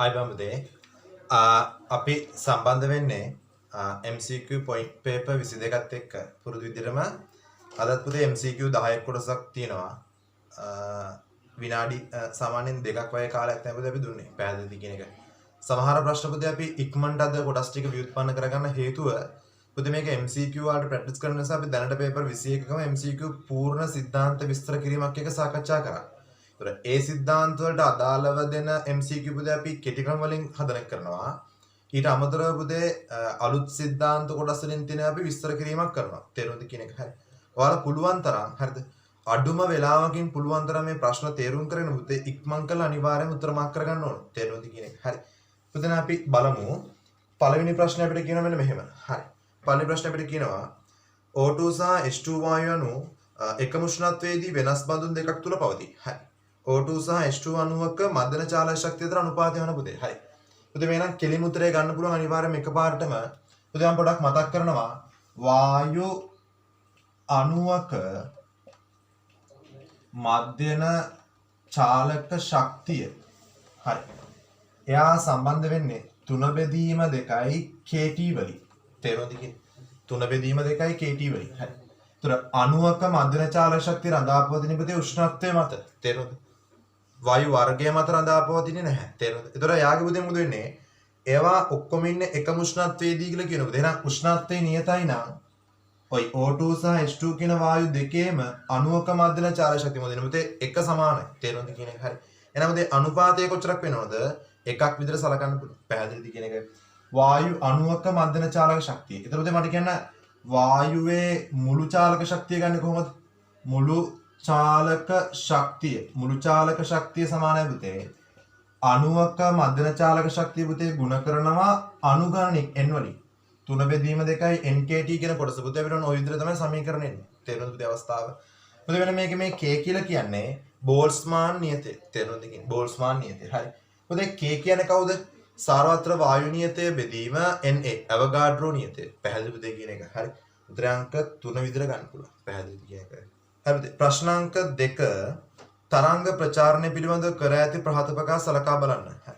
අයිබම්දේ අපි සම්බන්ධ වෙන්නේ MCQ point paper 22ත් එක්ක පුරුදු විදිහටම අදත් පුතේ MCQ 10ක් කොටසක් තියෙනවා. විනාඩි සාමාන්‍යයෙන් දෙකක් වගේ කාලයක් තමයි පුතේ අපි දුන්නේ පැහැදිලි කියන එක. සමහර ප්‍රශ්න පුතේ අපි ඉක්මනට අද කොටස් ටික ව්‍යුත්පන්න කරගන්න හේතුව පුතේ මේක MCQ වලට ප්‍රැක්ටිස් කරන නිසා අපි දැනට පේපර් 21කම MCQ පූර්ණ සිද්ධාන්ත විස්තර කිරීමක් එක සාකච්ඡා කරා. ඒ සිද්ධාන්ත වලට අදාළව දෙන MCQ පුතේ අපි කෙටි ක්‍රම වලින් හදන කරනවා. ඊට අමතරව පුතේ අලුත් සිද්ධාන්ත කොටස් වලින් තියෙන අපි විස්තර කිරීමක් කරනවා. තේරුණාද කියන එක හරි. ඔයාලා පුළුවන් තරම් හරිද? අඩුම වෙලාවකින් පුළුවන් තරම් මේ ප්‍රශ්න තේරුම් කරගෙන පුතේ ඉක්මන් කරලා අනිවාර්යයෙන්ම උත්තර මාක් කරගන්න ඕන. තේරුණාද කියන එක. හරි. පුතේ අපි බලමු. පළවෙනි ප්‍රශ්නේ අපිට කියනවා මෙන්න මෙහෙම. හරි. පළවෙනි ප්‍රශ්නේ අපිට කියනවා O2 සහ H2 වායු අණු එකම උෂ්ණත්වයේදී වෙනස් බඳුන් දෙකක් තුල පවතී. හරි. O2 සහ H2 අණුවක මර්ධන චාලක ශක්තිය අතර අනුපාතය වෙන පුතේ. හරි. පුතේ මේ නම් කෙලිම උත්තරය ගන්න පුළුවන් අනිවාර්යයෙන්ම එකපාරටම. පුතේ මම පොඩ්ඩක් මතක් කරනවා වායු අණුවක මර්ධන චාලක ශක්තිය. හරි. එයා සම්බන්ධ වෙන්නේ 3 බෙදීම 2යි KT වලින්. තේරුණාද කියන්නේ? 3 බෙදීම 2යි KT වලින්. හරි. ඒතර අණුවක මර්ධන චාලක ශක්තිය රඳාපවතින පුතේ උෂ්ණත්වය මත. තේරුණාද? වායු වර්ගය මත රඳාපවතින්නේ නැහැ. තේරුණාද? ඒතර යාගේ පුතේ මොකද වෙන්නේ? ඒවා ඔක්කොම ඉන්නේ එකම උෂ්ණත්වයේදී කියලා කියනකොට එහෙනම් උෂ්ණත්වය නියතයි නම් ඔයි O2 සහ H2 කියන වායු දෙකේම අණුවක මර්ධන චාලක ශක්තිය මොකද වෙන පුතේ එක සමානයි. තේරුණාද කියන එක? හරි. එහෙනම් පුතේ අනුපාතය කොච්චරක් වෙනවද? එකක් විතර සලකන්න පුළුවන්. පැහැදිලිද කියන එක? වායු අණුවක මර්ධන චාලක ශක්තිය. ඒතර පුතේ මට කියන්න වායුවේ මුළු චාලක ශක්තිය ගන්න කොහොමද? මුළු චාලක ශක්තිය සමානයි පුතේ අණුවක මර්ධන චාලක ශක්තිය පුතේ ගුණ කරනවා අණු ගණනින් n වලින් 3 බෙදීම 2යි nkt කියන කොටස පුතේ අපිට ඔය විදිහට තමයි සමීකරණය එන්නේ. තේරුණාද පුතේ අවස්ථාව? පුතේ වෙන මේකේ k කියලා කියන්නේ බෝල්ට්ස්මාන් නියතය. තේරුණාද කියන්නේ? බෝල්ට්ස්මාන් නියතය. හරි. පුතේ k කියන්නේ කවුද? සාරවත්‍ර වායු නියතය බෙදීම na අවගාඩ්‍රෝ නියතය. පැහැදිලිද පුතේ කියන එක? හරි. උත්තරය අංක 3 විතර ගන්න පුළුවන්. පැහැදිලිද කියන එක? හරිද? ප්‍රශ්නාංක 2 තරංග ප්‍රචාරණය පිළිබඳව කර ඇති ප්‍රහතපකා සලකා බලන්න. හරි.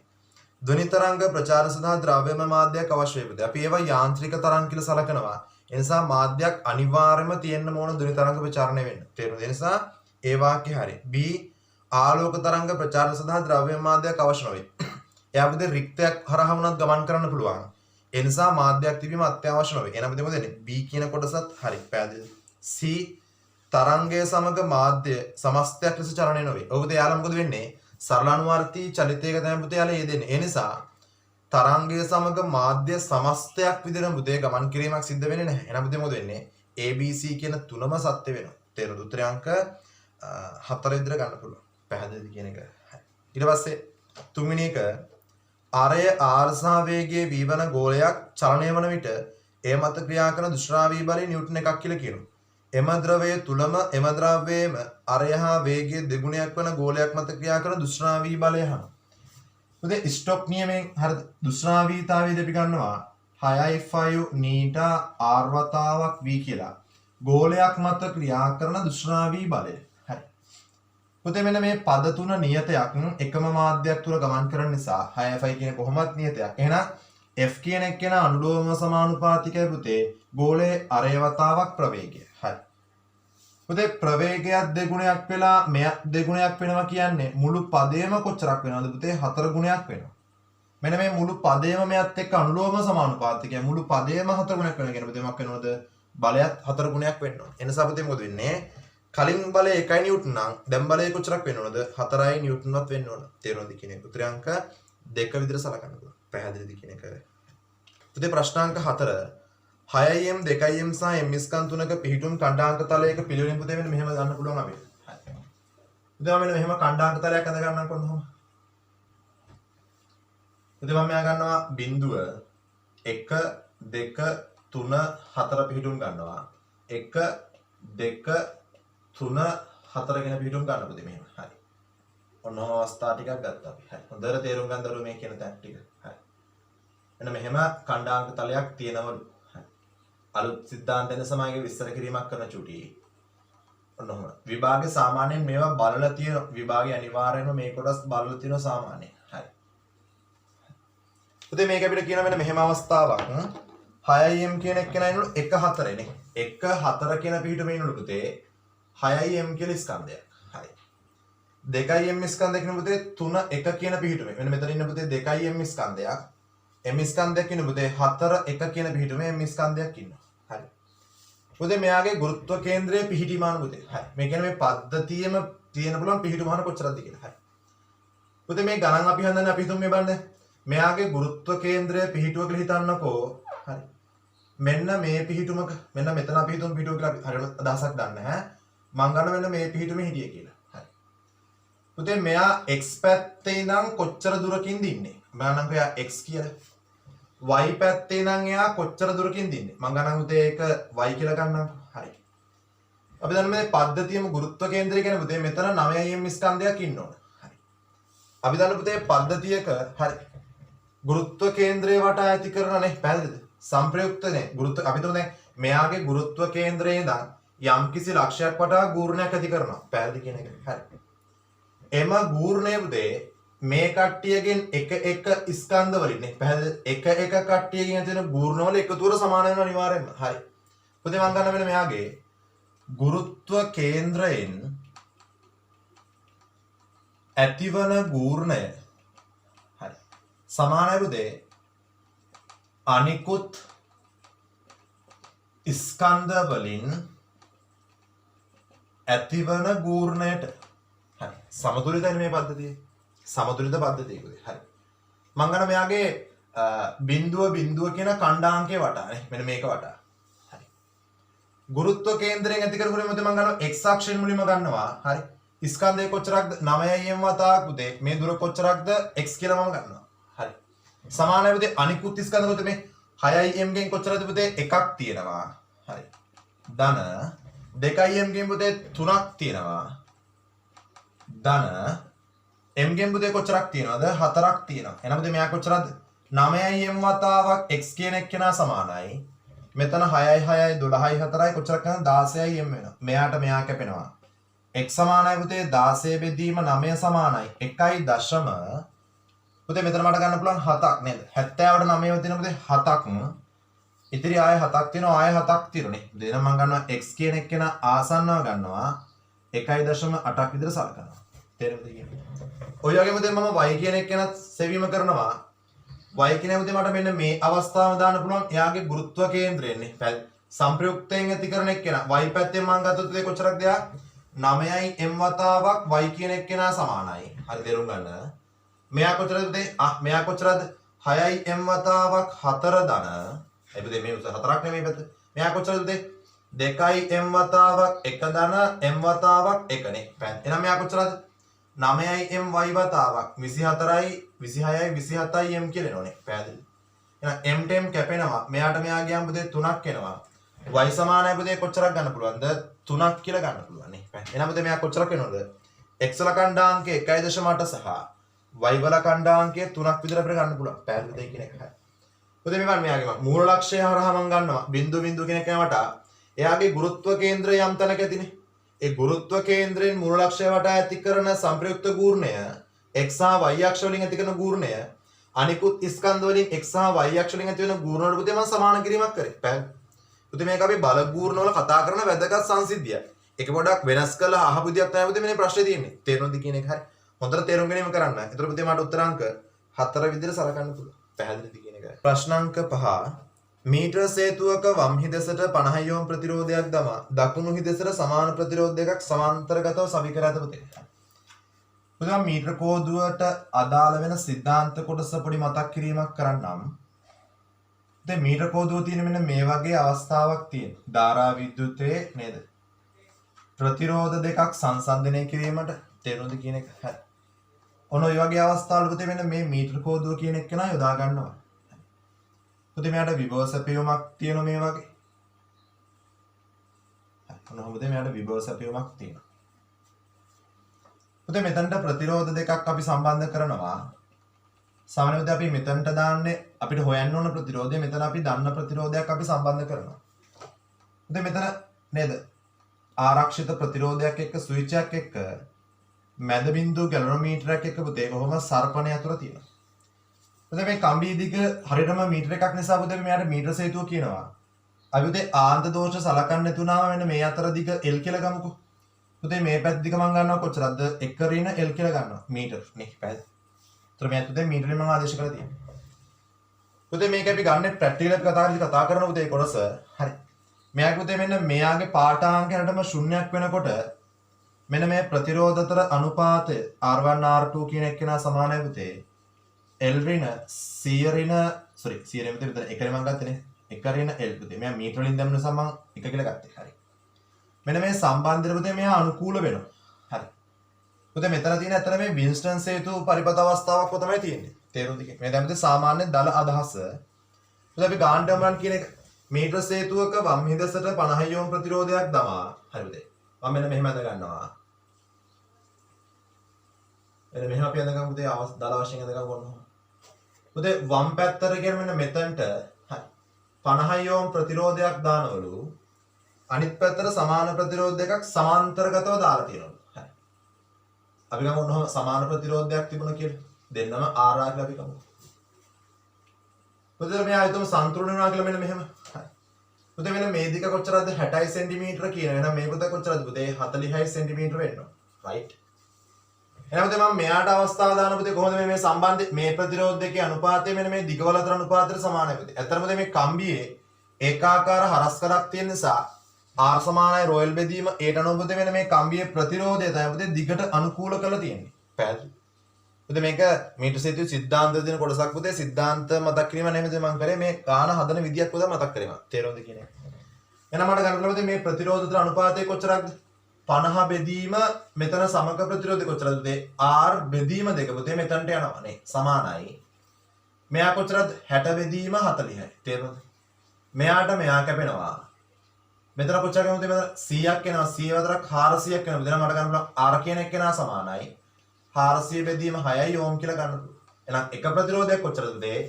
ධ්වනි තරංග ප්‍රචාර සඳහා ද්‍රව්‍යමය මාධ්‍යයක් අවශ්‍ය වෙයි. අපි ඒවා යාන්ත්‍රික තරංග කියලා සලකනවා. ඒ නිසා මාධ්‍යයක් අනිවාර්යයෙන්ම තියෙන්න ඕන ධ්වනි තරංග ප්‍රචාරණය වෙන්න. තේරුණාද? ඒ නිසා ඒ වාක්‍ය හරි. B ආලෝක තරංග ප්‍රචාර සඳහා ද්‍රව්‍යමය මාධ්‍යයක් අවශ්‍ය නොවේ. එයා පුතේ රික්තයක් හරහා වුණත් ගමන් කරන්න පුළුවන්. ඒ නිසා මාධ්‍යයක් තිබීම අත්‍යවශ්‍ය නොවේ. එහෙනම් පුතේ මොකද වෙන්නේ? B කියන කොටසත් හරි. පැහැදිලිද? C තරංගය සමග මාධ්‍ය සමස්තයක් ලෙස චලනය නොවේ. ඔබ පුතේ යාළුවා මොකද වෙන්නේ? සරල අනුවර්තී චලිතයක තමයි පුතේ යාළුවා යෙදෙන්නේ. ඒ නිසා තරංගය සමග මාධ්‍ය සමස්තයක් විදිහට පුතේ ගමන් කිරීමක් සිද්ධ වෙන්නේ නැහැ. එහෙනම් පුතේ මොකද වෙන්නේ? ABC කියන තුනම සත්‍ය වෙනවා. තේරුණාද? උත්තරය අංක 4 විතර ගන්න පුළුවන්. පැහැදිලිද කියන එක? ඊට පස්සේ තුන්වෙනි එක ආරය ආර්සා වේගයේ v1 ගෝලයක් චලනය වන විට ඒ මත ක්‍රියා කරන දුෂ්ණාවී බලය නිව්ටන් එකක් කියලා කියනවා. එම ද්‍රවය තුලම එම ද්‍රව්‍යයේම ආරය හා වේගයේ දෙගුණයක් වන ගෝලයක් මත ක්‍රියා කරන දුෂ්ණාවී බලය හා උදේ ස්ටොක් නියමයෙන් හරිද දුෂ්ණාවීතාවයේදී අපි ගන්නවා 6.5 නීටා r වතාවක් v කියලා. ගෝලයක් මත ක්‍රියා කරන දුෂ්ණාවී බලය. හරි. පුතේ මෙන්න මේ පද තුන නියතයක් එකම මාධ්‍යයක් තුල ගමන් කරන නිසා 6.5 කියන කොහොමත් නියතයක්. එහෙනම් F කියන එක කියන අනුලෝම සමානුපාතිකයි පුතේ ගෝලයේ අරය වතාවක් ප්‍රවේගය. හරි. පුතේ ප්‍රවේගයක් දෙගුණයක් වෙලා මෙය දෙගුණයක් වෙනවා කියන්නේ මුළු පදේම කොච්චරක් වෙනවද පුතේ? 4 ගුණයක් වෙනවා. මෙන්න මේ මුළු පදේම මෙයත් එක්ක අනුලෝම සමානුපාතිකයි. මුළු පදේම 4 ගුණයක් වෙනවා කියන පුතේ මොකක් වෙනවද? බලයත් 4 ගුණයක් වෙන්න ඕන. එනිසා පුතේ මොකද වෙන්නේ? කලින් බලය 1 නිව්ටන් නම් දැන් බලය කොච්චරක් වෙනවද? 4යි නිව්ටන්වත් වෙන්න ඕන. තේරුණාද කියන එක? උත්තර අංක 2 විතර සලකන්න පුළුවන්. පැහැදිලිද කියන එක? පුතේ ප්‍රශ්නාංක 4 6m 2m සහ m ස්කන්ධ තුනක පිහිටුම් ඛණ්ඩාංක තලයක පිළිවෙලින් පුතේ මෙන්න මෙහෙම ගන්න පුළුවන් අපිට. හරි. පුතේ මෙන්න මෙහෙම ඛණ්ඩාංක තලයක් අඳ ගන්නම් කොහොමද? පුතේ මම මෙයා ගන්නවා බිංදුව 1 2 3 4 පිහිටුම් ගන්නවා. 1 2 3 4 කියන පිහිටුම් ගන්න පුතේ මෙහෙම. හරි. ඔන්න ඔය අවස්ථා ටිකක් ගත්තා අපි. හරි. හොඳට තේරුම් ගන්න දරුවෝ මේ කියන තැන් ටික. හරි. එන්න මෙහෙම ඛණ්ඩාංක තලයක් තියෙනවලු. අලුත් සිද්ධාන්තන සමායක විස්තර කිරීමක් කරන චුටි. ඔන්න ඔහම. විභාගේ සාමාන්‍යයෙන් මේවා බලලා තියෙන විභාගේ අනිවාර්යයෙන්ම මේ කොටස් බලලා තියෙනවා සාමාන්‍යයෙන්. හරි. පුතේ මේක අපිට කියන මෙන්න මෙහෙම අවස්ථාවක් 6m කියන එක්කෙනා ඉන්නලු 1 4 නේ 1 4 කියන පිටුම ඉන්නලු පුතේ 6m කියලා ස්කන්ධයක්. හරි. 2m ස්කන්ධයක් කියන පුතේ 3 1 කියන පිටුම. මෙන්න මෙතන ඉන්න පුතේ 2m ස්කන්ධයක්. m ස්කන්ධයක් කියන පුතේ 4 1 කියන පිටුමේ m ස්කන්ධයක් ඉන්නවා. හරි. පුතේ මෙයාගේ ගුරුත්ව කේන්ද්‍රයේ පිහිටීමාන පුතේ. හරි. මේ කියන්නේ මේ පද්ධතියෙම තියෙන පුළුවන් පිහිටුමාන කොච්චරද කියලා. හරි. පුතේ මේ ගණන් අපි හඳන්නේ අපි හිතමු මේ බලන්න. මෙයාගේ ගුරුත්ව කේන්ද්‍රය පිහිටුව කියලා හිතන්නකෝ. හරි. මෙන්න මේ පිහිටුමක මෙන්න මෙතන අපි හිතමු පිහිටුව කියලා අපි හරියට අදහසක් ගන්න ඈ. මං ගන්න මෙන්න මේ පිහිටුමේ හිටියේ කියලා. හරි. පුතේ මෙයා x පැත්තේ ඉඳන් කොච්චර දුරකින්ද ඉන්නේ? මම නම් එයා x කියලා. y පැත්තේ ඉඳන් එයා කොච්චර දුරකින්ද ඉන්නේ? මං ගන්න පුතේ ඒක y කියලා ගන්නම්. හරි. අපි දන්න මේ පද්ධතියම ගුරුත්ව කේන්ද්‍රය කියන්නේ පුතේ මෙතන 9m ස්කන්ධයක් ඉන්න ඕන. හරි. අපි දන්න පුතේ පද්ධතියක හරි. ගුරුත්ව කේන්ද්‍රය වටා ඇති කරනනේ පැහැදිලිද? සංප්‍රයුක්තනේ ගුරුත්ව අපි තුනේ මෙයාගේ ගුරුත්ව කේන්ද්‍රයේ ඉඳන් යම්කිසි ලක්ෂයක් වටා ගූර්ණයක් ඇති කරනවා. පැහැදිලි කියන එක. හරි. එම ගූර්ණය පුතේ මේ කට්ටියගෙන් එක ස්කන්ධ වලින් නේ පැහැදිලි එක කට්ටියකින් ඇති වෙන ගූර්ණ වල එකතුවට සමාන වෙනවා අනිවාර්යෙන්ම. හරි. පුතේ මම ගන්න වෙන මෙයාගේ ගුරුත්ව කේන්ද්‍රයෙන් ඇතිවන ගූර්ණය හරි සමානයි පුතේ අනිකුත් ස්කන්ධ වලින් ඇතිවන ගූර්ණයට හරි සමතුලිතයි මේ පද්ධතිය සමතුලිත පද්ධතිය පුතේ හරි මම ගන්න මෙයාගේ බිඳුව කියන ඛණ්ඩාංකය වටා නේ මෙන්න මේක වටා හරි ගුරුත්ව කේන්ද්‍රයෙන් ඇති කරගුණෙ මොකද මම ගන්නවා x අක්ෂයෙන් මුලින්ම ගන්නවා හරි ස්කන්ධය කොච්චරක්ද 9m වතාවක් පුතේ මේ දුර කොච්චරක්ද x කියලා මම ගන්නවා හරි සමානයි පුතේ අනිකුත් ස්කන්ධ පුතේ මේ 6m ගෙන් කොච්චරද පුතේ එකක් තියෙනවා හරි ධන 2m ගෙන් පුතේ 3ක් තියෙනවා ධන m ගෙන් පුතේ කොච්චරක් තියෙනවද 4ක් තියෙනවා එහෙනම් පුතේ මෙයා කොච්චරද 9m වතාවක් x කියන එක්කෙනා සමානයි මෙතන 6යි 6යි 12යි 4යි කොච්චරක් කරනවද 16යි m වෙනවා මෙයාට මෙයා කැපෙනවා x සමානයි පුතේ 16 බෙදීම 9 සමානයි 1.0 පුතේ මෙතන මට ගන්න පුළුවන් 7ක් නේද 70ට 9 වෙන පුතේ 7ක් ඉතිරි ආයෙ 7ක් තියෙනවා ආයෙ 7ක් තියෙනනේ දෙන මම ගන්නවා x කියන එක කෙනා ආසන්නව ගන්නවා 1.8ක් විතර සලකනවා තේරෙනවද කියන්නේ ඔය වගේම දැන් මම y කියන එක කෙනත් සෙවීම කරනවා y කියන පුතේ මට මෙන්න මේ අවස්ථාව දාන්න පුළුවන් එයාගේ ගුරුත්ව කේන්ද්‍රයනේ සංප්‍රයුක්තයෙන් ඇති කරන එක කෙනා y පැත්තෙන් මම ගත්තොත් පුතේ කොච්චරක්ද එයා 9යි m වතාවක් y කියන එක කෙනා සමානයි හරි තේරුම් ගන්න මෙයා කොච්චරද පුතේ මෙයා කොච්චරද 6යි m වතාවක් 4 ධන ඒ පුතේ මේ 4ක් නෙමෙයි පැත්ත මෙයා කොච්චරද පුතේ 2යි m වතාවක් 1 ධන m වතාවක් 1 නේ එහෙනම් මෙයා කොච්චරද 9යි m y වතාවක් 24යි 26යි 27යි m කියලා එනෝනේ පැහැදිලි එහෙනම් m ට m කැපෙනවා මෙයාට මෙයා ගියාම පුතේ 3ක් එනවා y සමානයි පුතේ කොච්චරක් ගන්න පුළුවන්ද 3ක් කියලා ගන්න පුළුවන් නේ එහෙනම් පුතේ මෙයා කොච්චරක් වෙනවද x වල ඛණ්ඩාංකය 1.8 සහ y වල ඛණ්ඩාංකය 3ක් විතර අපිට ගන්න පුළුවන් පැහැදිලිද කියන එක හරි පුතේ මේ බලන්න මෙයාගේ මූල ලක්ෂය හරහා මම ගන්නවා බිඳුව කියන එක වටා එයාගේ ගුරුත්ව කේන්ද්‍රය යම් තැනක ඇතිනේ ඒ ගුරුත්ව කේන්ද්‍රයෙන් මූල ලක්ෂය වටා ඇති කරන සංප්‍රයුක්ත ගූර්ණය x සහ y අක්ෂ වලින් ඇති කරන ගූර්ණය අනිකුත් ස්කන්ධ වලින් x සහ y අක්ෂ වලින් ඇති වෙන ගූර්ණ වලට පුතේ මම සමාන කිරීමක් කරේ පැහැදිලි පුතේ මේක අපි බල ගූර්ණ වල කතා කරන වැදගත් සංසිද්ධියක් ඒක පොඩක් වෙනස් කරලා අහපු විදියක් තමයි පුතේ මේ ප්‍රශ්නේ තියෙන්නේ තේරෙනවද කියන එක හරි හොඳට තේරුම් ගැනීම කරන්න. ඒතර පුතේ මට උත්තර අංක 4 විදිහට සලකන්න පුළුවන්. පැහැදිලිද කියන එක. ප්‍රශ්න අංක 5 මීටර සේතුවක වම් හිදෙසට 50 ඕම් ප්‍රතිරෝධයක් දමා දකුණු හිදෙසට සමාන ප්‍රතිරෝධ දෙකක් සමාන්තරගතව සවි කර ඇත පුතේ. පුතේ මීටර කෝදුවට අදාළ වෙන සිද්ධාන්ත කොටස පොඩි මතක් කිරීමක් කරන්නම්. දැන් මීටර කෝදුව තියෙන මෙන්න මේ වගේ අවස්ථාවක් තියෙනවා. ධාරා විද්‍යුතයේ නේද? ප්‍රතිරෝධ දෙකක් සංසන්දනය කිරීමට තේරුණාද කියන එක. හරි. ඔන්න ඔය වගේ අවස්ථාවල පුතේ මෙන්න මේ මීටර කෝදුව කියන එක නා යොදා ගන්නවා. පුතේ මෙයාට විභව සැපයුමක් තියෙනවා මේ වගේ. හරි. ඔන්න පුතේ මෙයාට විභව සැපයුමක් තියෙනවා. පුතේ මෙතනට ප්‍රතිරෝධ දෙකක් අපි සම්බන්ධ කරනවා. සාමාන්‍යයෙන් අපි මෙතනට දාන්නේ අපිට හොයන්න ඕන ප්‍රතිරෝධය මෙතන අපි දන්න ප්‍රතිරෝධයක් අපි සම්බන්ධ කරනවා. පුතේ මෙතන නේද? ආරක්ෂිත ප්‍රතිරෝධයක් එක්ක ස්විච් එකක් එක්ක මැද බිඳුව ගැලනෝමීටරයක් එක්ක පුතේ කොහොම සර්පණය අතර තියෙනවා. පුතේ මේ කම්බිය දිග හරියටම මීටර එකක් නිසා පුතේ මෙයාට මීටර සේතුව කියනවා. අපි පුතේ ආන්ත දෝෂ සලකන්නේ නැතුණාම මෙන්න මේ අතර දිග L කියලා ගමුකෝ. පුතේ මේ පැත්ත දිග මම ගන්නවා කොච්චරද? 1 ඍණ L කියලා ගන්නවා. මීටර නේ පැත්ත. ඒතර මේ පුතේ මීටරෙන් මම ආදේශ කරලා තියෙනවා. පුතේ මේක අපි ගන්න ප්‍රැක්ටිකල් අපි කතා කරන පුතේ කොටස. හරි. මෙයාගේ පුතේ මෙන්න මෙයාගේ පාඨාංකයටම ශුන්‍යයක් වෙනකොට මෙන්න මේ ප්‍රතිරෝධ අතර අනුපාතය R1 R2 කියන එක්කෙනා සමානයි පුතේ. L ඍණ 100 ඍණ sorry 100 නෙමෙයි මෙතන එකනේ මම ගත්තනේ. 1 ඍණ L පුතේ. මෙයා මීටර වලින් දැම්ම නිසා මම 1 කියලා ගත්තේ. හරි. මෙන්න මේ සම්බන්ධය පුතේ මෙයා අනුකූල වෙනවා. හරි. පුතේ මෙතන තියෙන ඇත්තට මේ වින්ස්ටන් සේතු පරිපත අවස්ථාවක් තමයි තියෙන්නේ. තේරුම්ද කියන්නේ? මේ දැන් පුතේ සාමාන්‍ය දල අදහස. පුතේ අපි ගාන්ඩම්රන් කියන එක මීටර සේතුවක වම් හිදසට 50 ඕම් ප්‍රතිරෝධයක් දමා. හරි පුතේ. මම මෙන්න මෙහෙම අඳ ගන්නවා. මෙන්න මෙහෙම අපි අඳ ගමු පුතේ දල වශයෙන් අඳ ගමු කොහොමද? පුතේ වම් පැත්තට කියන මෙන්න මෙතනට හරි 50 ඕම් ප්‍රතිරෝධයක් දානවලු අනිත් පැත්තට සමාන ප්‍රතිරෝධ දෙකක් සමාන්තරගතව දාලා තියෙනවා. හරි. අපි ගමු ඔන්නෝම සමාන ප්‍රතිරෝධයක් තිබුණා කියලා. දෙන්නම R කියලා අපි ගමු. පුතේ මෙයා හිතමු සම්තුලන වෙනවා කියලා මෙන්න මෙහෙම. හරි. පුතේ මෙන්න මේ දිග කොච්චරද 60 සෙන්ටිමීටර කියන. එහෙනම් මේ පුතේ කොච්චරද පුතේ 40 සෙන්ටිමීටර වෙනවා. රයිට්. එහෙනම් පුතේ මම මෙයාට අවස්ථාව දාන පුතේ කොහොමද මේ සම්බන්ධය මේ ප්‍රතිරෝධ දෙකේ අනුපාතය මෙන්න මේ දිගවල අතර අනුපාතයට සමානයි පුතේ. ඇත්තටම පුතේ මේ කම්බියේ ඒකාකාර හරස්කරක් තියෙන නිසා R සමානයි රෝයල් බෙදීම ඒට අනුව පුතේ මෙන්න මේ කම්බියේ ප්‍රතිරෝධය තමයි පුතේ දිගට අනුකූල කරලා තියෙන්නේ. පැහැදිලි. පුතේ මේක මීටර සේතුවේ සිද්ධාන්ත දෙන කොටසක් පුතේ සිද්ධාන්ත මතක් කිරීම නෙමෙයි මම කරේ මේ ගාන හදන විදියක් පුතේ මතක් කරේම. තේරුණාද කියන්නේ? එහෙනම් මට ගන්න පුළුවන් මේ ප්‍රතිරෝධ අතර අනුපාතය කොච්චරක්ද? 50 බෙදීම මෙතන සමක ප්‍රතිරෝධය කොච්චරද පුතේ? R බෙදීම දෙක පුතේ මෙතනට යනවා නේ. සමානයි. මෙයා කොච්චරද? 60 බෙදීම 40යි. තේරුණාද? මෙයාට මෙයා කැපෙනවා. මෙතන කොච්චරද පුතේ? මෙතන 100ක් එනවා. 100 වතරක් 400ක් එනවා. මෙතන මට ගන්න පුළුවන් R කියන එක්කෙනා සමානයි. 400 බෙදීම 6යි ඕම් කියලා ගන්න පුළුවන්. එහෙනම් එක ප්‍රතිරෝධයක් කොච්චරද පුතේ?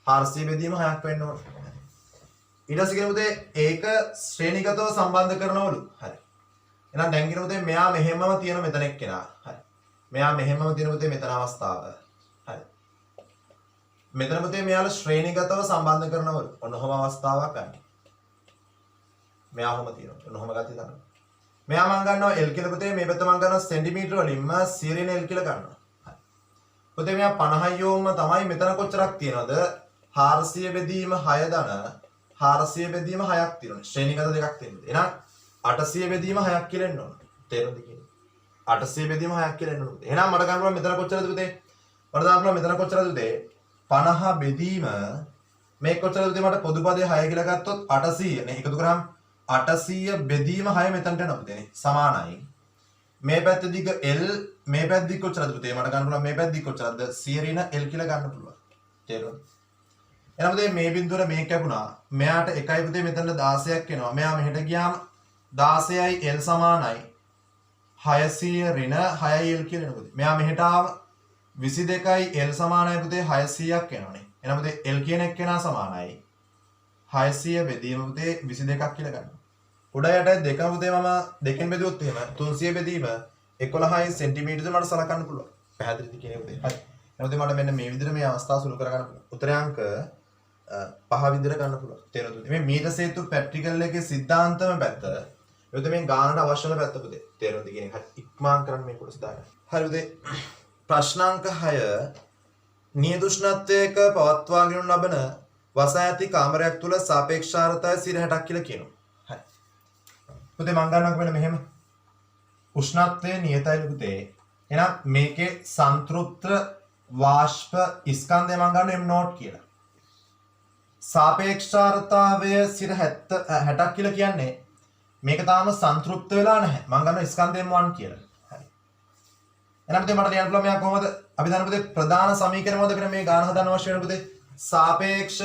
400 බෙදීම 6ක් වෙන්න ඕන. ඊට පස්සේ කියන පුතේ ඒක ශ්‍රේණිගතව සම්බන්ධ කරනවලු. හරි. එහෙනම් දැන් කියන පුතේ මෙයා මෙහෙමම තියෙන මෙතන එක්කෙනා. හරි. මෙයා මෙහෙමම තියෙන පුතේ මෙතන අවස්ථාව. හරි. මෙතන පුතේ මෙයාලා ශ්‍රේණිගතව සම්බන්ධ කරනවලු. ඔන්නෝම අවස්ථාවක් ගන්න. මෙයා ඔහොම තියෙනවා. ඔන්නෝම ගත්තේ තමයි. මෙයා මම ගන්නවා L කියලා පුතේ මේ පැත්ත මම ගන්නවා සෙන්ටිමීටර වලින්ම 100 L කියලා ගන්නවා. හරි. පුතේ මෙයා 50 ඕම්ම තමයි මෙතන කොච්චරක් තියනවද? 400 බෙදීම 6 ධන 400 බෙදීම 6ක් තියෙනවා. ශ්‍රේණිගත දෙකක් තියෙනවා. එහෙනම් 800 බෙදීම 6ක් කියලා එන්න ඕන. තේරුණාද කියන්නේ? 800 බෙදීම 6ක් කියලා එන්න ඕන. එහෙනම් මට ගන්න පුළුවන් මෙතන කොච්චරද පුතේ? මට දාන්න පුළුවන් මෙතන කොච්චරද පුතේ? 50 බෙදීම මේ කොච්චරද පුතේ? මට පොදු පදේ 6 කියලා ගත්තොත් 800 නේ. එකතු කරාම 800 බෙදීම 6 මෙතනට යනවා පුතේ. සමානයි. මේ පැත්ත දිග L මේ පැත්ත දිග කොච්චරද පුතේ? මට ගන්න පුළුවන් මේ පැත්ත දිග කොච්චරද? 100 ඍණ L කියලා ගන්න පුළුවන්. තේරුණාද? එහෙනම් පුතේ මේ බිඳුවර මේ කැපුණා. මෙයාට 1යි පුතේ මෙතන 16ක් එනවා. මෙයා මෙහෙට ගියාම 16යි L සමානයි 600 ඍණ 6යි L කියලා එනවා පුතේ. මෙයා මෙහෙට ආව 22යි L සමානයි පුතේ 600ක් එනවනේ. එහෙනම් පුතේ L කියන එක්කෙනා සමානයි 600 බෙදීම පුතේ 22ක් කියලා ගන්නවා. උඩ යට දෙකම පුතේ මම දෙකෙන් බෙදුවොත් එහෙම 300 බෙදීම 11 සෙන්ටිමීටර මට සලකන්න පුළුවන්. පැහැදිලිද කියන්නේ පුතේ? හරි. එහෙනම් මට මෙන්න මේ විදිහට මේ අවස්ථාව සුළු කරගන්න පුළුවන්. උත්තරාංක 5 විදිහට ගන්න පුළුවන්. තේරුණාද? මේ මීටර සේතු ප්‍රැක්ටිකල් එකේ සිද්ධාන්තම පැත්ත. ඒකද මේ ගානට අවශ්‍ය වෙන පැත්ත පුතේ. තේරුණාද කියන්නේ? හරි. ඉක්මාන් කරන්න මේ කොටස දාගන්න. හරි පුතේ. ප්‍රශ්නාංක 6 නියදුෂ්ණත්වයක පවත්වාගෙන ලබන වසා ඇති කාමරයක් තුල සාපේක්ෂාර්ථය 60ක් කියලා කියනවා. හරි. පුතේ මම ගන්නකො මෙන්න මෙහෙම. උෂ්ණත්වය නියතයි පුතේ. එහෙනම් මේකේ සන්තෘප්ත වාෂ්ප ස්කන්ධය මම ගන්න M නෝට් කියලා. සාපේක්ෂාර්ථතාවය 60ක් කියලා කියන්නේ මේක තාම සන්තෘප්ත වෙලා නැහැ. මම ගන්න ස්කන්ධය M1 කියලා. හරි. එහෙනම් පුතේ මට ලියන්න පුළුවන් මෙයා කොහොමද? අපි දන්න පුතේ ප්‍රධාන සමීකරණය මොකද කියලා මේ ගාන හදන්න අවශ්‍ය වෙන පුතේ. සාපේක්ෂ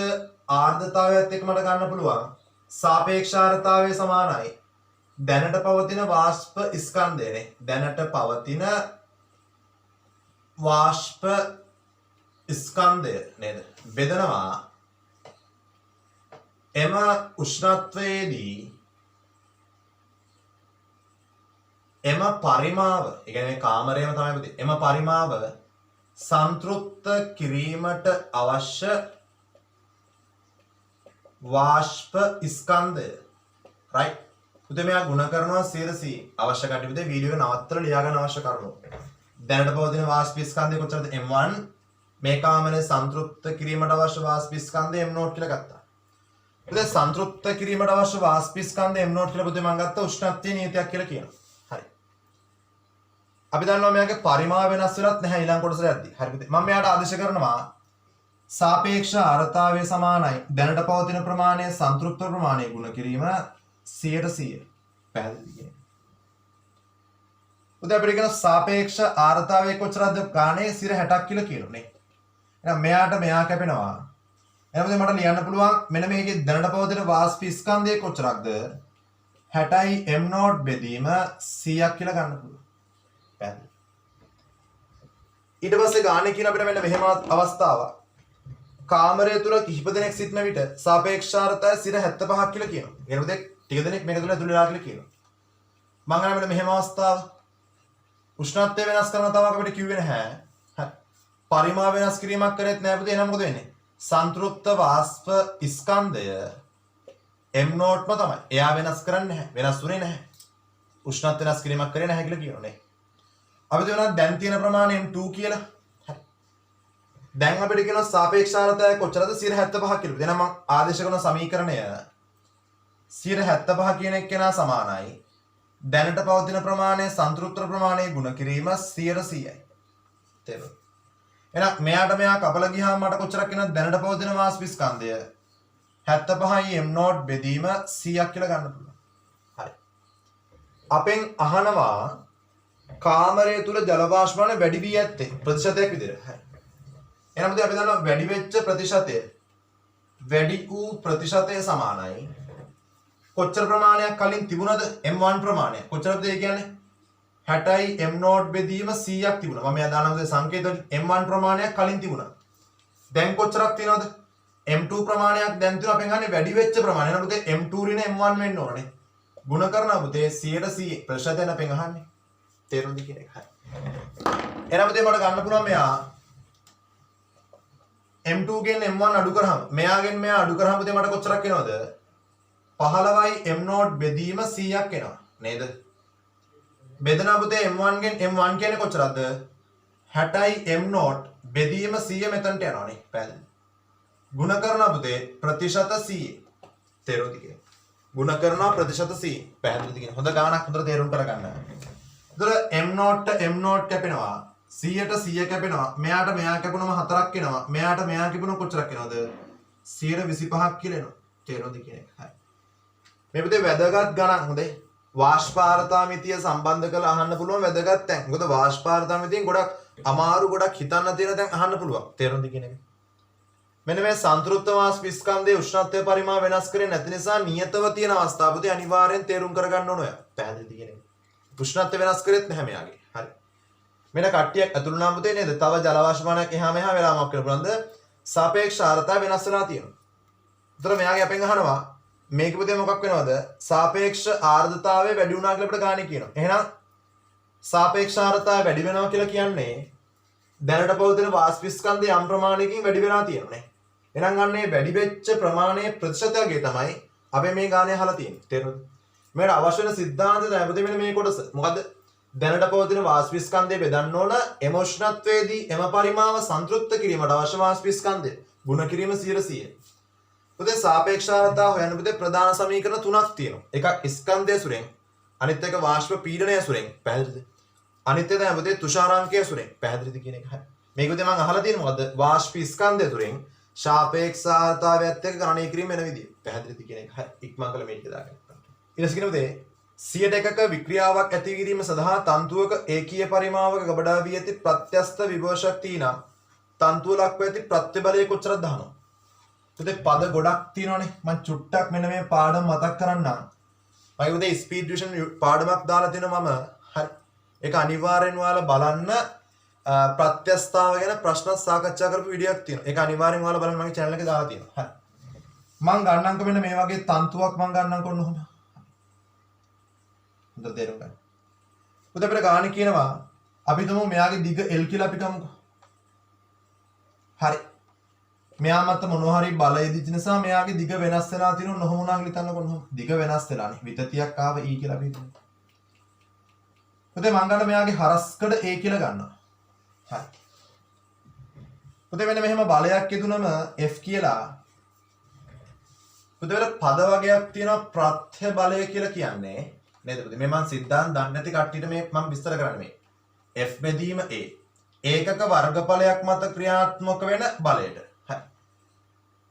ආර්ද්‍රතාවයත් එක්ක මට ගන්න පුළුවන් සාපේක්ෂාර්ථතාවය සමානයි දැනට පවතින වාෂ්ප ස්කන්ධයනේ. දැනට පවතින වාෂ්ප ස්කන්ධය නේද? බෙදනවා එම උෂ්ණත්වයේදී එම පරිමාව, ඒ කියන්නේ කාමරයම තමයි පුතේ. එම පරිමාව සංතෘප්ත කිරීමට අවශ්‍ය වාෂ්ප ස්කන්ධය. right. පුතේ මෙයා ගුණ කරනවා 100 අවශ්‍ය කටයුතු වීඩියෝ නවත්තලා ලියා ගන්න අවශ්‍ය කරුණු. දැනට පවතින වාෂ්ප ස්කන්ධය කොච්චරද? m1. මේ කාමරේ සංතෘප්ත කිරීමට අවශ්‍ය වාෂ්ප ස්කන්ධය m0 කියලා ගත්තා. පුතේ සංතෘප්ත කිරීමට අවශ්‍ය වාෂ්ප ස්කන්ධය m0 කියලා පුතේ මම ගත්තා උෂ්ණත්වයේ නියතයක් කියලා කියනවා. හරි. අපි දන්නවා මෙයාගේ පරිමාව වෙනස් වෙලත් නැහැ ඊළඟ කොටසට යද්දී. හරි පුතේ. මම මෙයාට ආදේශ කරනවා සාපේක්ෂ ආර්තාවය සමානයි දැනට පවතින ප්‍රමාණය සංතෘප්ත ප්‍රමාණය ගුණ කිරීම 100%. පැහැදිලිද? උදේ අපිට කියන සාපේක්ෂ ආර්තාවය කොච්චරද? ගානේ 60ක් කියලා කියනෝනේ. එහෙනම් මෙයාට මෙයා කැපෙනවා. එහෙනම් මට ලියන්න පුළුවන් මෙන්න මේකේ දැනට පවතින වාෂ්ප ස්කන්ධය කොච්චරක්ද? 60යි m0 බෙදීම 100ක් කියලා ගන්න පුළුවන්. පැහැදිලි. ඊට පස්සේ ගානේ කියන අපිට මෙන්න මෙහෙම අවස්ථාවක්. කාමරය තුල කිහිප දෙනෙක් සිටින විට සාපේක්ෂාර්ථය 75ක් කියලා කියනවා. එනකොට ටික දෙනෙක් මේක තුල ඇතුළේ කියලා කියනවා. මම අහන්නේ මෙහෙම අවස්ථාව. උෂ්ණත්වය වෙනස් කරන තව අපිට කිව්වේ නැහැ. හරි. පරිමාව වෙනස් කිරීමක් කරෙත් නැහැ පුතේ. එහෙනම් මොකද වෙන්නේ? සංතෘප්ත වාෂ්ප ස්කන්ධය m0ම තමයි. එයා වෙනස් කරන්නේ නැහැ. වෙනස් වුණේ නැහැ. උෂ්ණත්ව වෙනස් කිරීමක් කරේ නැහැ කියලා කියනෝනේ. අපි දෙනවා දැන් තියෙන ප්‍රමාණය m2 කියලා. දැන් අපිට කියනවා සාපේක්ෂාර්ථය කොච්චරද? 75 කියලා. එහෙනම් මම ආදේශ කරන සමීකරණය 75 කියන එක කෙනා සමානයි දැනට පවතින ප්‍රමාණය සංතෘප්ත ප්‍රමාණය ගුණ කිරීම 100%යි. තේරුණා? එහෙනම් මෙයාට මෙයා කපලා ගියාම මට කොච්චරක් එනවද? දැනට පවතින වාෂ්ප ස්කන්ධය 75යි m0 බෙදීම 100ක් කියලා ගන්න පුළුවන්. හරි. අපෙන් අහනවා කාමරය තුල ජල වාෂ්පණය වැඩි වී ඇත්තේ ප්‍රතිශතයක් විදිහට. හරි. එහෙනම් අපි දන්නවා වැඩි වෙච්ච ප්‍රතිශතය වැඩි වූ ප්‍රතිශතය සමානයි කොච්චර ප්‍රමාණයක් කලින් තිබුණද? m1 ප්‍රමාණය. කොච්චරද ඒ කියන්නේ? 60යි m0 බෙදීම 100ක් තිබුණා. මම එයා දානවා සංකේත m1 ප්‍රමාණයක් කලින් තිබුණා. දැන් කොච්චරක් තියෙනවද? m2 ප්‍රමාණයක් දැන් තියෙනවා. අපෙන් අහන්නේ වැඩි වෙච්ච ප්‍රමාණය. එහෙනම් පුතේ m2 ඍණ m1 වෙන්න ඕනේ. ගුණ කරනවා පුතේ 100% ප්‍රතිශතයෙන් අපෙන් අහන්නේ. තේරුණාද කියන එක? හරි. එහෙනම් පුතේ මට ගන්න පුළුවන් මෙයා m2 ගෙන් m1 අඩු කරාම මෙයාගෙන් මෙයා අඩු කරාම පුතේ මට කොච්චරක් එනවද? 15යි m0 බෙදීම 100ක් එනවා නේද? බෙදනවා පුතේ m1 ගෙන් m1 කියන්නේ කොච්චරද? 60යි m0 බෙදීම 100 මෙතනට යනවානේ. පැහැදිලි. ගුණ කරනවා පුතේ ප්‍රතිශත 100. තේරුණාද කියන්නේ? ගුණ කරනවා ප්‍රතිශත 100. පැහැදිලිද කියන්නේ? හොඳ ගානක් හොඳට තේරුම් කරගන්න. ඒතර m0ට m0 කැපෙනවා 100ට 100 කැපෙනවා. මෙයාට මෙයා කැපුණම 4ක් එනවා. මෙයාට මෙයා කැපුණම කොච්චරක් එනවද? 125ක් කියලා එනවා. තේරුණාද කියන්නේ? හරි. මේ පුතේ වැදගත් ගණන් හොඳේ. වාෂ්පාර්ථාමිතිය සම්බන්ධ කරලා අහන්න පුළුවන් වැදගත් තැන්. මොකද වාෂ්පාර්ථාමිතියෙන් ගොඩක් අමාරු ගොඩක් හිතන්න තියෙන තැන් අහන්න පුළුවන්. තේරුණාද කියන එක? මෙන්න මේ සංතෘප්ත වාෂ්ප ස්කන්ධයේ උෂ්ණත්වය පරිමාව වෙනස් කරේ නැති නිසා නියතව තියෙන අවස්ථාව පුතේ අනිවාර්යෙන් තේරුම් කරගන්න ඕන ඔය. පැහැදිලිද කියන එක? උෂ්ණත්වය වෙනස් කරෙත් නැහැ මෙයාගේ. හරි. මෙන්න කට්ටියක් ඇතුළු නම් පුතේ නේද? තව ජල වාෂ්පමානයක් එහා මෙහා වෙලා මොකක් කරන්න පුළුවන්ද? සාපේක්ෂ ආර්ථය වෙනස් වෙලා තියෙනවා. ඒතර මෙයාගේ අපෙන් අහනවා මේක පුතේ මොකක් වෙනවද? සාපේක්ෂ ආර්ද්‍රතාවය වැඩි වුණා කියලා අපිට ගානේ කියනවා. එහෙනම් සාපේක්ෂ ආර්ද්‍රතාවය වැඩි වෙනවා කියලා කියන්නේ දැනට පවතින වාෂ්ප ස්කන්ධය යම් ප්‍රමාණයකින් වැඩි වෙනවා තියෙනවානේ. එහෙනම් අන්නේ වැඩි වෙච්ච ප්‍රමාණයේ ප්‍රතිශතය තමයි අපි මේ ගානේ අහලා තියෙන්නේ. තේරුණාද? මේකට අවශ්‍ය වෙන සිද්ධාන්තය තමයි පුතේ මෙන්න මේ කොටස. මොකද්ද? දැනට පවතින වාෂ්ප ස්කන්ධය බෙදන්න ඕන එම උෂ්ණත්වයේදී එම පරිමාව සංතෘප්ත කිරීමට අවශ්‍ය වාෂ්ප ස්කන්ධය ගුණ කිරීම 100%. පුතේ සාපේක්ෂතාව හොයන්න පුතේ ප්‍රධාන සමීකරණ තුනක් තියෙනවා. එකක් ස්කන්ධය සුරෙන්, අනිත් එක වාෂ්ප පීඩනය සුරෙන්. පැහැදිලිද? අනිත් එක තමයි පුතේ තුෂාරාංකය සුරෙන්. පැහැදිලිද කියන එක? හරි. මේක පුතේ මම අහලා තියෙන මොකද්ද? වාෂ්ප ස්කන්ධය සුරෙන් සාපේක්ෂතාවයත් එක්ක ගණනය කිරීම වෙන විදිය. පැහැදිලිද කියන එක? හරි. ඉක්මන් කළ මේක දාගන්න. ඊළඟට කියන පුතේ 100ක වික්‍රියාවක් ඇති කිරීම සඳහා තන්තුවක ඒකීය පරිමාවක ගබඩා වී ඇති ප්‍රත්‍යස්ත විභව ශක්තිය නම් තන්තුව ලක්ව ඇති ප්‍රතිබලය කොච්චරද අහනවා. පුතේ පද ගොඩක් තියෙනවානේ. මම චුට්ටක් මෙන්න මේ පාඩම මතක් කරන්නම්. මම උදේ ස්පීඩ් ටියුෂන් පාඩමක් දාලා තිනවා මම. හරි. ඒක අනිවාර්යෙන් ඔයාලා බලන්න. ප්‍රත්‍යස්ථාව ගැන ප්‍රශ්න සාකච්ඡා කරපු වීඩියෝක් තියෙනවා. ඒක අනිවාර්යෙන් ඔයාලා බලන්න මගේ channel එකේ දාලා තියෙනවා. හරි. මම ගන්නම්කෝ මෙන්න මේ වගේ තන්තුවක් මම ගන්නම්කෝ ඔන්න ඔහොම. හොඳට තේරුම් ගන්න. පුතේ අපිට ගාන කියනවා අපි තුමු මෙයාගේ දිග L කියලා අපි ගමුකෝ. හරි. මෙයා මත මොනවා හරි බලය දිච්ච නිසා මෙයාගේ දිග වෙනස් වෙලා තියෙනවා නොහොමනා කියලා හිතන්නකො නෝ. දිග වෙනස් වෙලානේ. විතතියක් ආව E කියලා අපි හිතමු. පුතේ මං ගන්න මෙයාගේ හරස්කඩ A කියලා ගන්නවා. හරි. පුතේ මෙන්න මෙහෙම බලයක් යෙදුනම F කියලා. පුතේ වල පද වර්ගයක් තියෙනවා ප්‍රත්‍ය බලය කියලා කියන්නේ. නේද පුතේ? මේ මං සිද්ධාන්ත දන්නේ නැති කට්ටියට මේ මං විස්තර කරන්නේ මේ. F බෙදීම A. ඒකක වර්ගඵලයක් මත ක්‍රියාත්මක වෙන බලයට. හරි.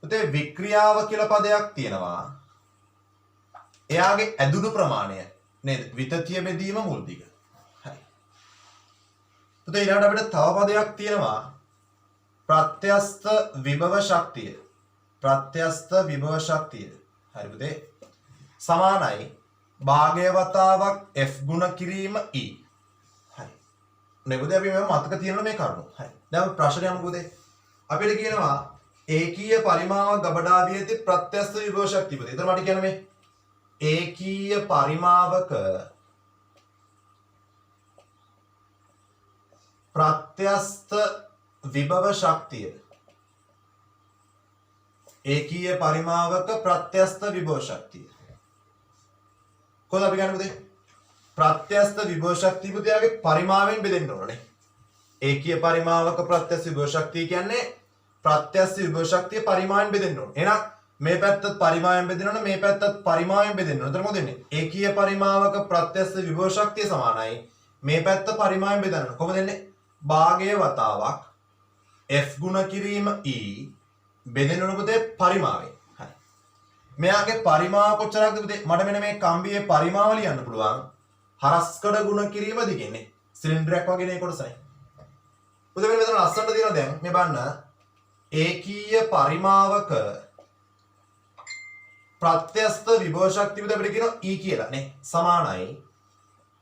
පුතේ වික්‍රියාව කියලා පදයක් තියෙනවා. එයාගේ ඇදුණු ප්‍රමාණය නේද? විතතිය බෙදීම මුල් දිග. හරි. පුතේ ඊළඟට අපිට තව පදයක් තියෙනවා. ප්‍රත්‍යස්ත විභව ශක්තිය. ප්‍රත්‍යස්ත විභව ශක්තිය. හරි පුතේ. සමානයි භාගය වතාවක් F ගුණ කිරීම E. හරි. නෙබුද අපි මේ මතක තියෙනවා මේ කරුණු. හරි. දැන් ප්‍රශ්නය යමු පුතේ. අපිට කියනවා ඒකීය පරිමාවක් ගබඩාවේ ඇති ප්‍රත්‍යස්ත විභව ශක්තිය පුතේ. එතන මට කියන්නේ මේ ඒකීය පරිමාවක ප්‍රත්‍යස්ත විභව ශක්තිය. ඒකීය පරිමාවක ප්‍රත්‍යස්ත විභව ශක්තිය. කොහොමද අපි ගන්න පුතේ? ප්‍රත්‍යස්ත විභව ශක්තිය පුතේගේ පරිමාවෙන් බෙදෙන්න ඕනේ. ඒකීය පරිමාවක ප්‍රත්‍යස්ත විභව ශක්තිය කියන්නේ ප්‍රත්‍යස්ත විභව ශක්තිය පරිමාවෙන් බෙදෙන්න ඕනේ. එහෙනම් මේ පැත්තත් පරිමාවෙන් බෙදෙනවනේ මේ පැත්තත් පරිමාවෙන් බෙදෙන්න ඕනේ. එතන මොකද වෙන්නේ? ඒකීය පරිමාවක ප්‍රත්‍යස්ත විභව ශක්තිය සමානයි මේ පැත්ත පරිමාවෙන් බෙදන්න. කොහොමද වෙන්නේ? භාගය වතාවක් F ගුණ කිරීම E බෙදෙන්න පුතේ පරිමාවෙන්. හරි. මෙයාගේ පරිමාව කොච්චරක්ද පුතේ? මට මෙන්න මේ කම්බියේ පරිමාව ලියන්න පුළුවන්. හරස්කඩ ගුණ කිරීම දිගන්නේ. සිලින්ඩරයක් වගේ නේ කොටසයි. පුතේ මෙන්න මෙතන ලස්සනට තියෙනවා දැන් මේ බලන්න. ඒකීය පරිමාවක ප්‍රත්‍යස්ත විභව ශක්තිය පුතේ අපිට කියනවා E කියලා නේ. සමානයි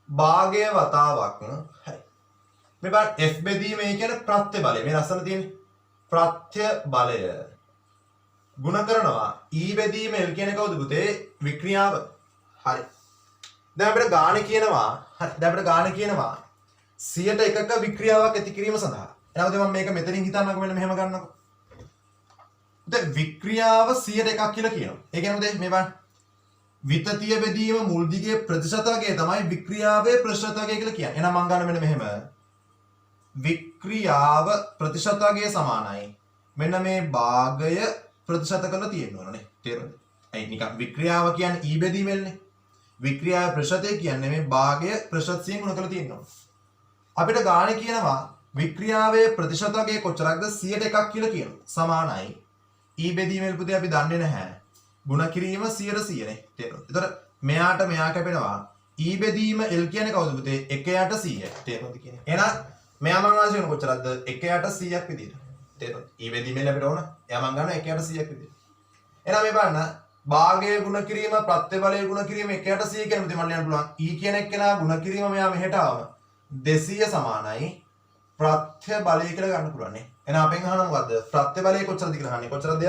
භාගය වතාවක්. හරි. මේ බලන්න F බෙදීම ඒ කියන්නේ ප්‍රත්‍ය බලය. මේ ලස්සන තියෙන්නේ. ප්‍රත්‍ය බලය ගුණ කරනවා E බෙදීම L කියන්නේ කවුද පුතේ? වික්‍රියාව. හරි. දැන් අපිට ගාණ කියනවා. හරි. දැන් අපිට ගාණ කියනවා 100ක වික්‍රියාවක් ඇති කිරීම සඳහා. එහෙනම් මම මේක මෙතනින් හිතන්නකො මෙන්න මෙහෙම ගන්නකො. දැන් වික්‍රියාව 100ක් කියලා කියනවා. ඒ කියන්නේ මේ බලන්න. විතතිය බෙදීම මුල් දිගේ ප්‍රතිශත වර්ගය තමයි වික්‍රියාවේ ප්‍රතිශත වර්ගය කියලා කියන්නේ. එහෙනම් මම ගන්න මෙන්න මෙහෙම. වික්‍රියාව ප්‍රතිශත වර්ගය සමානයි. මෙන්න මේ භාගය ප්‍රතිශත කරලා තියෙන්න ඕනනේ. තේරුණාද? අයි නිකන් වික්‍රියාව කියන්නේ E බෙදීමෙල්නේ. වික්‍රියාව ප්‍රතිශතය කියන්නේ මේ භාගය ප්‍රතිශත 100 ගුණ කරලා තියෙන්න ඕන. අපිට ගාණේ කියනවා වික්‍රියාවේ ප්‍රතිශත වර්ගය කොච්චරක්ද 100ක් කියලා කියනවා. සමානයි E බෙදීමෙල් පුතේ අපි දන්නේ නැහැ. ගුණ කිරීම 100 නේ. තේරුණාද? ඒතර මෙයාට මෙයා කැපෙනවා. E බෙදීම L කියන්නේ කවුද පුතේ? 1යට 100යි. තේරුණාද කියන්නේ? එහෙනම් මෙයා මං ආශය කරන කොච්චරක්ද? 1යට 100ක් විදියට. තේරුණාද? E බෙදීමෙන් අපිට ඕන. එයා මං ගන්නවා 1යට 100ක් විදියට. එහෙනම් මේ බලන්න භාගය ගුණ කිරීම ප්‍රත්‍ය බලය ගුණ කිරීම 1යට 100 කියන විදිහට මම ලියන්න පුළුවන්. E කියන එක්කෙනා ගුණ කිරීම මෙයා මෙහෙට ආවම 200 සමානයි ප්‍රත්‍ය බලය කියලා ගන්න පුළුවන් නේ. එහෙනම් අපෙන් අහන මොකද්ද? ප්‍රත්‍ය බලය කොච්චරද කියලා අහන්නේ. කොච්චරද?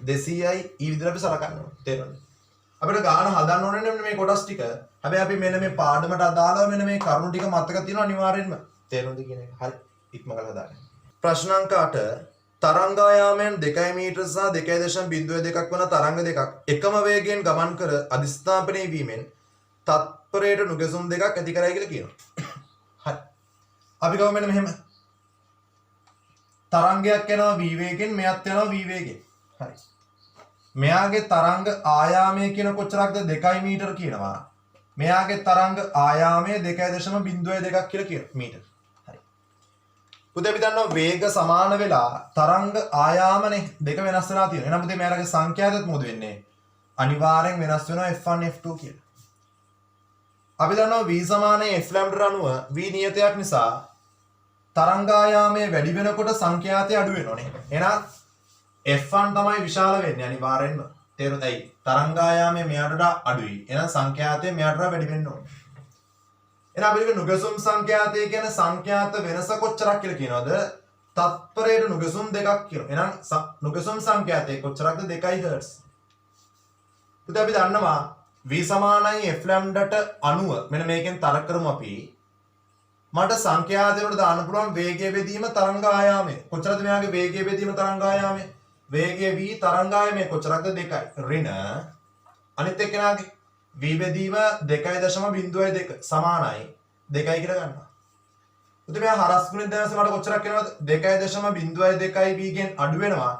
200යි E විදිහට අපි සලකන්න ඕනේ. තේරුණාද? අපිට ගාන හදන්න ඕනේ නේ මේ කොටස් ටික. හැබැයි අපි මෙන්න මේ පාඩමට අදාළව මෙන්න මේ කරුණු ටික මතක තියෙනවා අනිවාර්යෙන්ම. තේරුණාද කියන එක? හරි. ඉක්ම කරලා දාන්න. ප්‍රශ්න අංක 8 තරංගායාමයන් 2 මීටර සහ 2.02ක් වන තරංග දෙකක් එකම වේගයෙන් ගමන් කර අධිස්ථාපනය වීමෙන් තත්පරයට නුගසුම් දෙකක් ඇති කරයි කියලා කියනවා. හරි. අපි ගමු මෙන්න මෙහෙම. තරංගයක් යනවා v වේගෙන් මෙයත් යනවා v වේගෙන්. හරි. මෙයාගේ තරංග ආයාමය කියන කොච්චරක්ද 2 මීටර කියනවා. මෙයාගේ තරංග ආයාමය 2.02ක් කියලා කියනවා මීටර. පුතේ අපි දන්නවා වේග සමාන වෙලා තරංග ආයාමනේ දෙක වෙනස් වෙනවා තියෙනවා. එහෙනම් පුතේ මෙයාලගේ සංඛ්‍යාතත් මොකද වෙන්නේ? අනිවාර්යෙන් වෙනස් වෙනවා F1 F2 කියලා. අපි දන්නවා v සමානයි f ලැම්ඩා අනුව v නියතයක් නිසා තරංග ආයාමය වැඩි වෙනකොට සංඛ්‍යාතය අඩු වෙනෝනේ. එහෙනම් F1 තමයි විශාල වෙන්නේ අනිවාර්යෙන්ම. තේරුණායි? තරංග ආයාමය මෙයාට වඩා අඩුයි. එහෙනම් සංඛ්‍යාතය මෙයාට වඩා වැඩි වෙන්න ඕනේ. එහෙනම් අපිට නුගසුම් සංඛ්‍යාතය කියන්නේ සංඛ්‍යාත වෙනස කොච්චරක් කියලා කියනවද? තත්පරයට නුගසුම් දෙකක් කියනවා. එහෙනම් නුගසුම් සංඛ්‍යාතය කොච්චරක්ද? 2 Hz. ඉතින් අපි දන්නවා v සමානයි f ලැම්ඩාට අනුව මෙන්න මේකෙන් තර කරමු අපි මට සංඛ්‍යා දෙකට දාන්න පුළුවන් වේගය බෙදීම තරංග ආයාමය. කොච්චරද මෙයාගේ වේගය බෙදීම තරංග ආයාමය? වේගය v තරංග ආයාමය කොච්චරද? 2යි. ඍණ අනිත් එක්කෙනාගේ v බෙදීම 2.02 සමානයි 2යි කියලා ගන්නවා. එතකොට මෙයා හරස් ගුණිත දැනස මට කොච්චරක් එනවද? 2.02යි v ගෙන් අඩු වෙනවා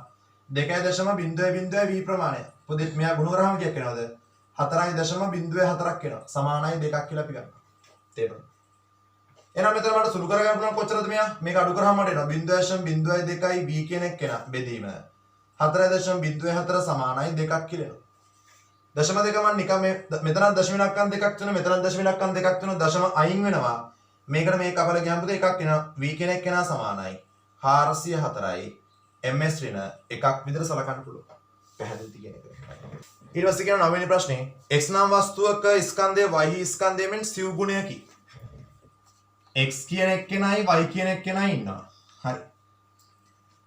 2.00 v ප්‍රමාණය. පොඩි මෙයා ගුණ කරාම කීයක් එනවද? 4.04ක් එනවා. සමානයි 2ක් කියලා අපි ගන්නවා. තේරුණා? එහෙනම් මෙතන මට සුළු කරගන්න පුළුවන් කොච්චරද මෙයා? මේක අඩු කරාම මට එනවා 0.02යි v කියන එක එන බෙදීම 4.04 සමානයි 2ක් කියලා එනවා. දශම දෙක මම නිකන් මේ මෙතනත් දශම ඉලක්කම් දෙකක් තුන මෙතනත් දශම ඉලක්කම් දෙකක් තුන දශම අයින් වෙනවා. මේකට මේ කපල ගියාම පුතේ එකක් එනවා. v කියන එක එනවා සමානයි 404යි ms ඍණ එකක් විතර සලකන්න පුළුවන්. පැහැදිලිද කියන එක. ඊට පස්සේ කියන නවවෙනි ප්‍රශ්නේ x නම් වස්තුවක ස්කන්ධය y ස්කන්ධය මෙන් සිව් ගුණයකි. x කියන එක්කෙනයි y කියන එක්කෙනයි ඉන්නවා. හරි.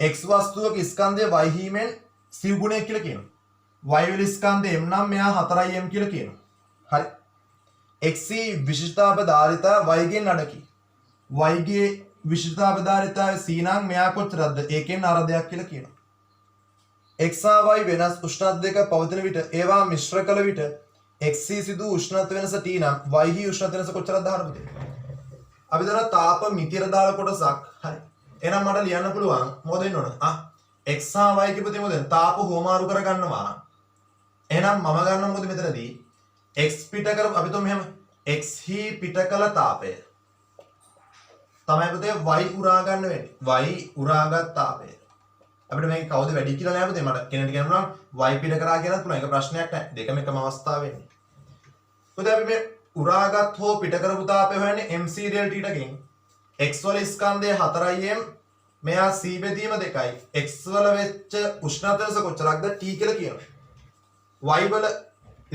x වස්තුවක ස්කන්ධය y මෙන් සිව් ගුණයක් කියලා කියනවා. y වල ස්කන්ධය m නම් මෙයා 4m කියලා කියනවා. හරි. x විශිෂ්ටාපදාරිතා y ගෙන් අඩකි. y ගේ විශිෂ්ටාපදාරිතාව c නම් මෙයා කොච්චරද? ඒකෙන් අරදයක් කියලා කියනවා. x හා y වෙනස් උෂ්ණත්ව දෙක පවතින විට ඒවා මිශ්‍ර කළ විට x සිදු උෂ්ණත්ව වෙනස t නම් y හි උෂ්ණත්ව වෙනස කොච්චරද දාන්න පුතේ? අපි දන්නවා තාප මිතිර දාලා කොටසක්. හරි. එහෙනම් මට ලියන්න පුළුවන් මොකද වෙන්න ඕන? x හා y කිව්වොත් මොකද? තාප හෝමාරු කරගන්නවා. එහෙනම් මම ගන්න මොකද මෙතනදී? x පිට කරපු අපි තුමු මෙහෙම x හි පිට කළ තාපය තමයි පුතේ y උරා ගන්න වෙන්නේ. y උරාගත් තාපය. අපිට මේක කවුද වැඩි කියලා නෑ පුතේ. මට කෙනෙක්ට කියන්න පුළුවන් y පිට කරා කියලාත් පුළුවන්. ඒක ප්‍රශ්නයක් නෑ. දෙකම එකම අවස්ථාව වෙන්නේ. පුතේ අපි මේ උරාගත් හෝ පිට කරපු තාපය හොයන්නේ mc del t ටකින්. x වල ස්කන්ධය 4m මෙයා c බෙදීම 2යි. x වල වෙච්ච උෂ්ණත්ව වෙනස කොච්චරක්ද t කියලා කියනවා. y වල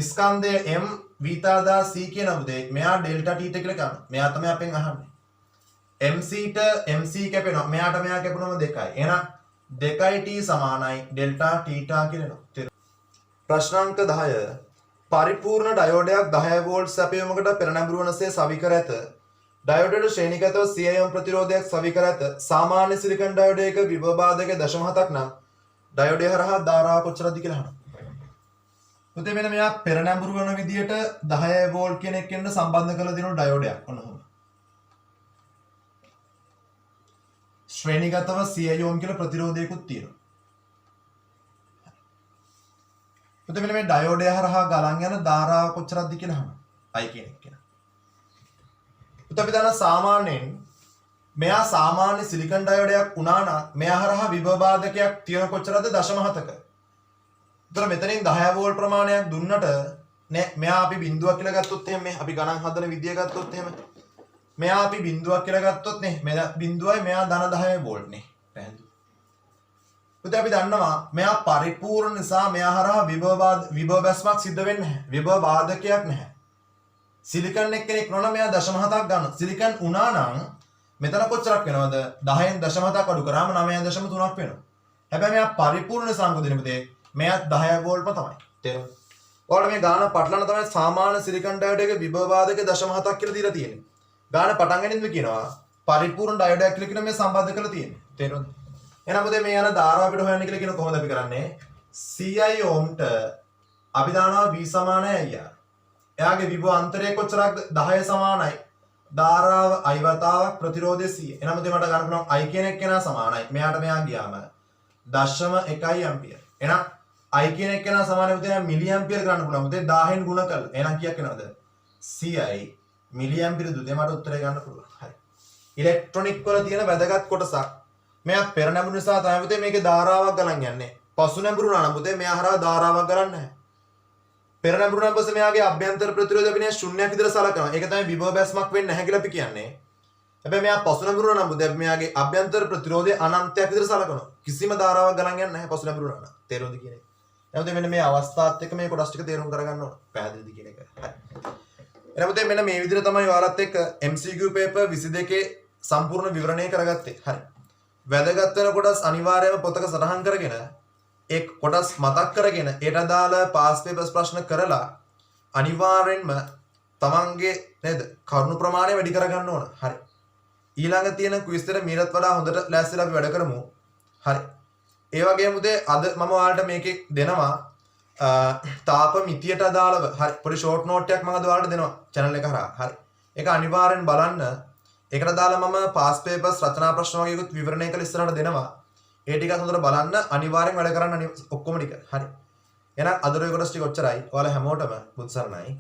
ස්කන්ධය m වීතාදා c කියන පුතේ මෙයා ඩෙල්ටා t කියලා ගන්නවා. මෙයා තමයි අපෙන් අහන්නේ. mc ට mc කැපෙනවා. මෙයාට මෙයා කැපුණම 2යි. එහෙනම් 2යි t සමානයි ඩෙල්ටා තීටා කියලා එනවා. ප්‍රශ්නාංක 10 පරිපූර්ණ ඩයෝඩයක් 10 වෝල්ට් සැපයීමකට පෙර නැඹුරු වනසේ සවි කර ඇත. ඩයෝඩයට ශ්‍රේණිගතව 100 ohm ප්‍රතිරෝධයක් සවි කර ඇත. සාමාන්‍ය සිලිකන් ඩයෝඩයක විභව බාධක 0.7ක් නම් ඩයෝඩය හරහා ධාරාව කොච්චරද කියලා අහනවා. පුතේ මෙන්න මෙයා පෙර නැඹුරු වන විදියට 10 වෝල්ට් කියන එකෙන් සම්බන්ධ කරලා දෙන ඩයෝඩයක් ඔන්නෝම. ශ්‍රේණිගතව 100 ohm කියලා ප්‍රතිරෝධයකුත් තියෙනවා. පුතේ මෙන්න මේ ඩයෝඩය හරහා ගලන් යන ධාරාව කොච්චරද කියලා අහනවා. I කියන එක. පුතේ අපි දන්න සාමාන්‍යයෙන් මෙයා සාමාන්‍ය සිලිකන් ඩයෝඩයක් වුණා නම් මෙයා හරහා විභව බාධකයක් තියෙන කොච්චරද 0.7ක. ඒතර මෙතනින් 10 වෝල්ට් ප්‍රමාණයක් දුන්නට නේ මෙයා අපි බිඳුවක් කියලා ගත්තොත් එහෙම අපි ගණන් හදන විදිය ගත්තොත් එහෙම මෙයා අපි බිඳුවක් කියලා ගත්තොත් නේ මෙයා බිඳුවයි මෙයා ධන 10 වෝල්ට් නේ පැහැදිලි. පුතේ අපි දන්නවා මෙයා පරිපූර්ණ නිසා මෙයා හරහා විභව බැස්මක් සිද්ධ වෙන්නේ නැහැ. විභව බාධකයක් නැහැ. සිලිකන් එක්කෙනෙක් නොන මෙයා 0.7ක් ගන්න. සිලිකන් උනා නම් මෙතන කොච්චරක් වෙනවද? 10න් 0.7ක් අඩු කරාම 9.3ක් වෙනවා. හැබැයි මෙයා පරිපූර්ණ සංකෝධනෙ පුතේ මෙයා 10 වෝල්ට්ම තමයි. තේරුණාද? ඔයාලට මේ ගාන පටලන තමයි සාමාන්‍ය සිලිකන් ඩයෝඩ් එකේ විභව බාධක 0.7ක් කියලා දීලා තියෙන්නේ. ගාන පටන් ගැනීමද කියනවා පරිපූර්ණ ඩයෝඩයක් කියලා කියන මේ සම්බන්ධ කරලා තියෙන්නේ. තේරුණාද? එහෙනම් පුතේ මේ යන ධාරාව අපිට හොයන්න කියලා කියන කොහොමද අපි කරන්නේ? CI ohmට අපි දානවා V සමානයි IR. එයාගේ විභව අන්තරය කොච්චරක්ද? 10 සමානයි. ධාරාව I වතාවක් ප්‍රතිරෝධය 100. එහෙනම් පුතේ මට ගන්න පුළුවන් I කියන එක කෙනා සමානයි. මෙයාට මෙයා ගියාම 0.1 ඇම්පියර්. එහෙනම් I කියන එක කෙනා සමානයි පුතේ මිලි ඇම්පියර් ගන්න පුළුවන්. පුතේ 1000න් ගුණ කළා. එහෙනම් කීයක් එනවද? CI මිලි ඇම්පියර් දුදේ මට උත්තරය ගන්න පුළුවන්. හරි. ඉලෙක්ට්‍රොනික වල තියෙන වැදගත් කොටසක්. මෙයා පෙර නැඹුරු නිසා තමයි පුතේ මේකේ ධාරාවක් ගලන් යන්නේ. පසු නැඹුරු නම් පුතේ මෙයා හරහා ධාරාවක් ගලන්නේ නැහැ. පෙර නැඹුරු නම් පස්සේ මෙයාගේ අභ්‍යන්තර ප්‍රතිරෝධය අපි නේ ශුන්‍යයක් විතර සලකනවා. ඒක තමයි විභව බැස්මක් වෙන්නේ නැහැ කියලා අපි කියන්නේ. හැබැයි මෙයා පසු නැඹුරු නම් පුතේ අපි මෙයාගේ අභ්‍යන්තර ප්‍රතිරෝධය අනන්තයක් විතර සලකනවා. කිසිම ධාරාවක් ගලන් යන්නේ නැහැ පසු නැඹුරු නම්. තේරුණාද කියන එක? එහෙනම් මෙන්න මේ අවස්ථාවත් එක්ක මේ කොටස් ටික තේරුම් කරගන්න ඕන. පැහැදිලිද කියන එක? හරි. එහෙනම් පුතේ මෙන්න මේ විදිහට තමයි ඔයාලත් එක්ක MCQ paper 22 සම්පූර්ණ විවරණය කරගත්තේ. හරි. වැදගත් වෙන කොටස් අනිවාර්යයෙන්ම පොතක සටහන් කරගෙන ඒ කොටස් මතක් කරගෙන ඒට අදාළ පාස් පේපර්ස් ප්‍රශ්න කරලා අනිවාර්යෙන්ම තමන්ගේ නේද කරුණු ප්‍රමාණය වැඩි කරගන්න ඕන. හරි. ඊළඟ තියෙන ක්විස් එක මීටත් වඩා හොඳට ලෑස්තිලා අපි වැඩ කරමු. හරි. ඒ වගේම මුදේ අද මම ඔයාලට මේකේ දෙනවා තාප මිතියට අදාළව හරි පොඩි ෂෝට් නෝට් එකක් මම අද ඔයාලට දෙනවා channel එක හරහා. හරි. ඒක අනිවාර්යෙන් බලන්න. ඒකට දාලා මම පාස් පේපර්ස් රචනා ප්‍රශ්න වගේකුත් විවරණය කළ ඉස්සරහට දෙනවා. ඒ ටිකත් හොඳට බලන්න අනිවාර්යෙන් වැඩ කරන්න ඔක්කොම ටික. හරි. එහෙනම් අද රෝය කොටස් ටික ඔච්චරයි. ඔයාලා හැමෝටම බුත් සරණයි.